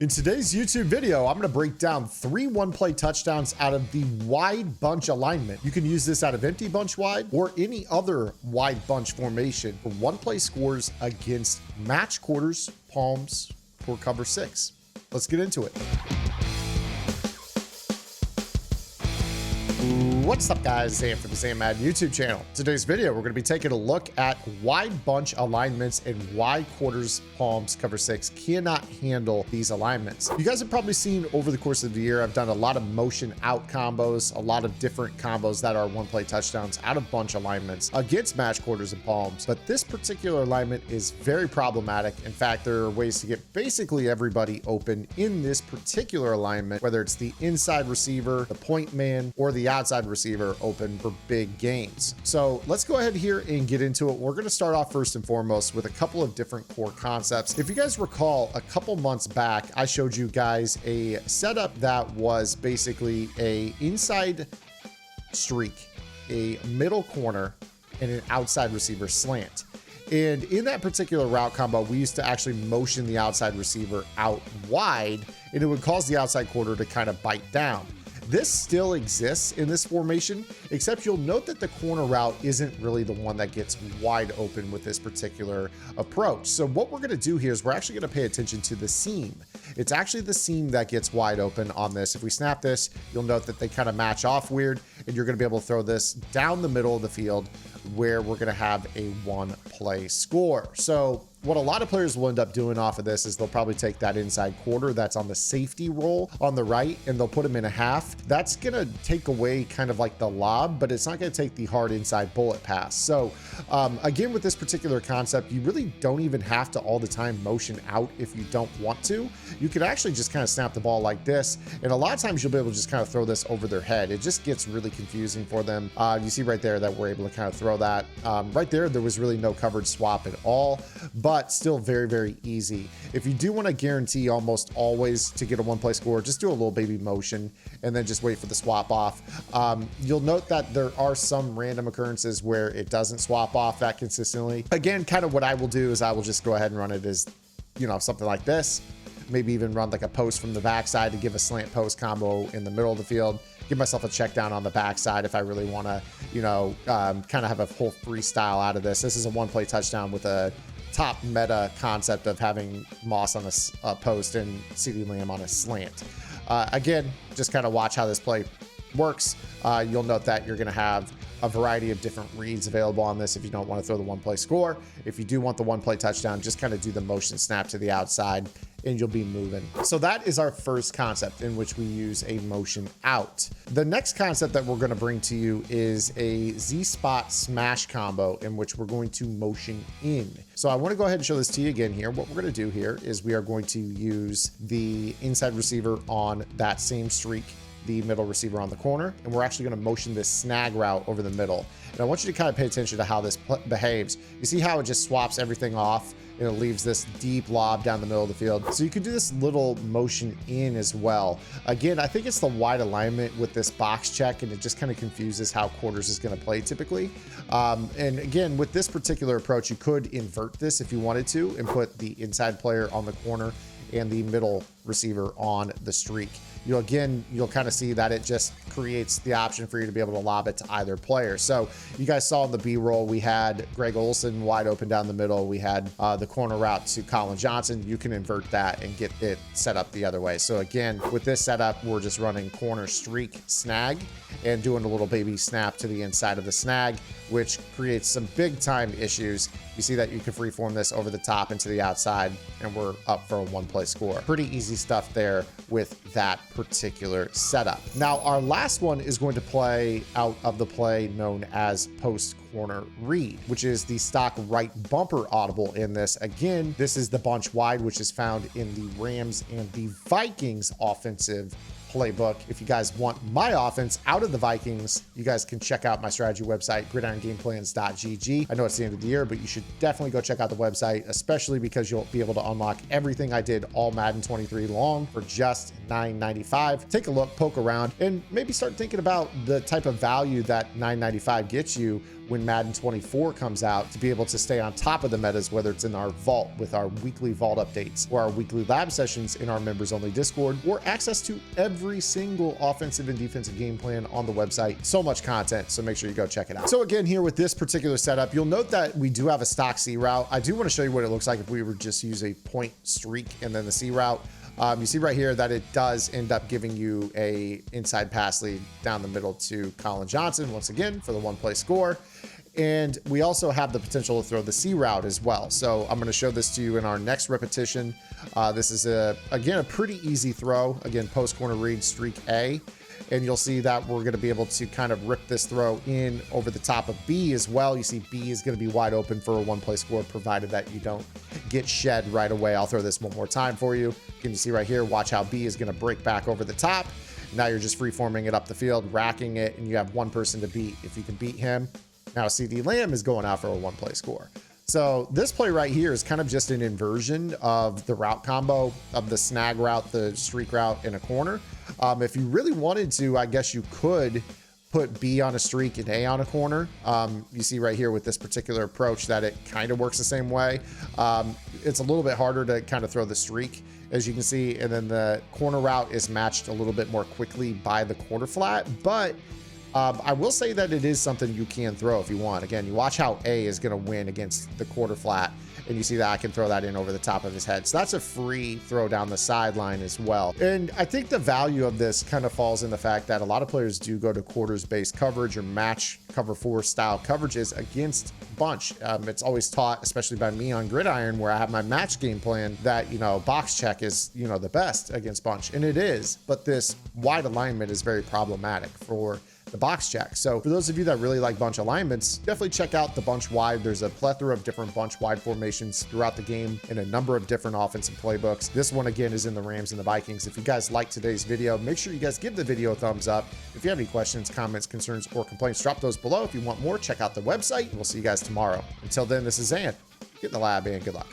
In today's YouTube video, I'm going to break down 3 one-play touchdowns out of the wide bunch alignment. You can use this out of empty bunch wide or any other wide bunch formation for one-play scores against match quarters, palms, or cover 6. Let's get into it. What's up, guys? Sam from the Madden YouTube channel. Today's video, we're going to be taking a look at wide bunch alignments and why quarters, palms, cover 6 cannot handle these alignments. You guys have probably seen over the course of the year, I've done a lot of motion out combos, a lot of different combos that are one-play touchdowns out of bunch alignments against match quarters and palms. But this particular alignment is very problematic. In fact, there are ways to get basically everybody open in this particular alignment, whether it's the inside receiver, the point man, or the outside receiver open for big gains. So let's go ahead here and get into it. We're going to start off first and foremost with a couple of different core concepts. If you guys recall, a couple months back, I showed you guys a setup that was basically a inside streak, a middle corner, and an outside receiver slant. And in that particular route combo, we used to actually motion the outside receiver out wide, and it would cause the outside quarter to kind of bite down. This still exists in this formation, except you'll note that the corner route isn't really the one that gets wide open with this particular approach. So what we're going to do here is we're actually going to pay attention to the seam. It's actually the seam that gets wide open on this. If we snap this, you'll note that they kind of match off weird, and you're going to be able to throw this down the middle of the field where we're going to have a one-play score. So what a lot of players will end up doing off of this is they'll probably take that inside quarter that's on the safety roll on the right, and they'll put him in a half. That's going to take away kind of like the lob, but it's not going to take the hard inside bullet pass. So again, with this particular concept, you really don't even have to all the time motion out if you don't want to. You could actually just kind of snap the ball like this, and a lot of times you'll be able to just kind of throw this over their head. It just gets really confusing for them. You see right there that we're able to kind of throw that. Right there was really no coverage swap at all, but still very, very easy. If you do want to guarantee almost always to get a one-play score, just do a little baby motion and then just wait for the swap off. You'll note that there are some random occurrences where it doesn't swap off that consistently. Again, kind of what I will do is I will just go ahead and run it as, you know, something like this. Maybe even run like a post from the backside to give a slant post combo in the middle of the field. Give myself a check down on the backside if I really want to, you know, kind of have a whole freestyle out of this. This is a one-play touchdown with a top meta concept of having Moss on a post and CeeDee Lamb on a slant. Again, just kind of watch how this play works. You'll note that you're going to have a variety of different reads available on this if you don't want to throw the one-play score. If you do want the one-play touchdown, just kind of do the motion snap to the outside and you'll be moving. So that is our first concept in which we use a motion out. The next concept that we're going to bring to you is a Z-spot smash combo in which we're going to motion in. So I want to go ahead and show this to you again here. What we're going to do here is we are going to use the inside receiver on that same streak, the middle receiver on the corner, and we're actually going to motion this snag route over the middle. And I want you to kind of pay attention to how this behaves. You see how it just swaps everything off and it leaves this deep lob down the middle of the field. So you can do this little motion in as well. Again, I think it's the wide alignment with this box check, and it just kind of confuses how quarters is going to play typically. And again, with this particular approach, you could invert this if you wanted to and put the inside player on the corner and the middle receiver on the streak. You'll kind of see that it just creates the option for you to be able to lob it to either player. So you guys saw in the B-roll, we had Greg Olsen wide open down the middle. We had the corner route to Colin Johnson. You can invert that and get it set up the other way. So again, with this setup, we're just running corner streak snag and doing a little baby snap to the inside of the snag, which creates some big time issues. You see that you can freeform this over the top into the outside, and we're up for a one-play score. Pretty easy stuff there with that particular setup. Now, our last one is going to play out of the play known as post corner read, which is the stock right bumper audible in this. Again, this is the bunch wide, which is found in the Rams and the Vikings offensive playbook. If you guys want my offense out of the Vikings, you guys can check out my strategy website, gridirongameplans.gg. I know it's the end of the year, but you should definitely go check out the website, especially because you'll be able to unlock everything I did all Madden 23 long for just $9.95. Take a look, poke around, and maybe start thinking about the type of value that $9.95 gets you when Madden 24 comes out to be able to stay on top of the metas, whether it's in our vault with our weekly vault updates or our weekly lab sessions in our members only Discord, or access to every single offensive and defensive game plan on the website. So much content, so make sure you go check it out. So again, here with this particular setup, you'll note that we do have a stock C route. I do want to show you what it looks like if we were just use a point streak and then the C route. You see right here that it does end up giving you a inside pass lead down the middle to Colin Johnson, once again, for the 1-play score. And we also have the potential to throw the C route as well. So I'm going to show this to you in our next repetition. This is, again, a pretty easy throw. Again, post corner read, streak A. And you'll see that we're going to be able to kind of rip this throw in over the top of B as well. You see B is going to be wide open for a 1-play score, provided that you don't get shed right away. I'll throw this one more time for you. Can you see right here? Watch how B is going to break back over the top. Now you're just free-forming it up the field, racking it, and you have one person to beat. If you can beat him, now CD Lamb is going out for a 1-play score. So this play right here is kind of just an inversion of the route combo of the snag route, the streak route in a corner. If you really wanted to, I guess you could put B on a streak and A on a corner. You see right here with this particular approach that it kind of works the same way. It's a little bit harder to kind of throw the streak, as you can see, and then the corner route is matched a little bit more quickly by the quarter flat, but I will say that it is something you can throw if you want. Again, you watch how A is going to win against the quarter flat, and you see that I can throw that in over the top of his head. So that's a free throw down the sideline as well. And I think the value of this kind of falls in the fact that a lot of players do go to quarters-based coverage or match cover 4 style coverages against bunch. It's always taught, especially by me on Gridiron, where I have my match game plan, that, you know, box check is, you know, the best against bunch, and it is, but this wide alignment is very problematic for the box check. So for those of you that really like bunch alignments, definitely check out the bunch wide. There's a plethora of different bunch wide formations throughout the game in a number of different offensive playbooks. This one again is in the Rams and the Vikings. If you guys like today's video, make sure you guys give the video a thumbs up. If you have any questions, comments, concerns, or complaints, drop those below. If you want more, check out the website. We'll see you guys tomorrow. Until then, this is Zan. Get in the lab and good luck.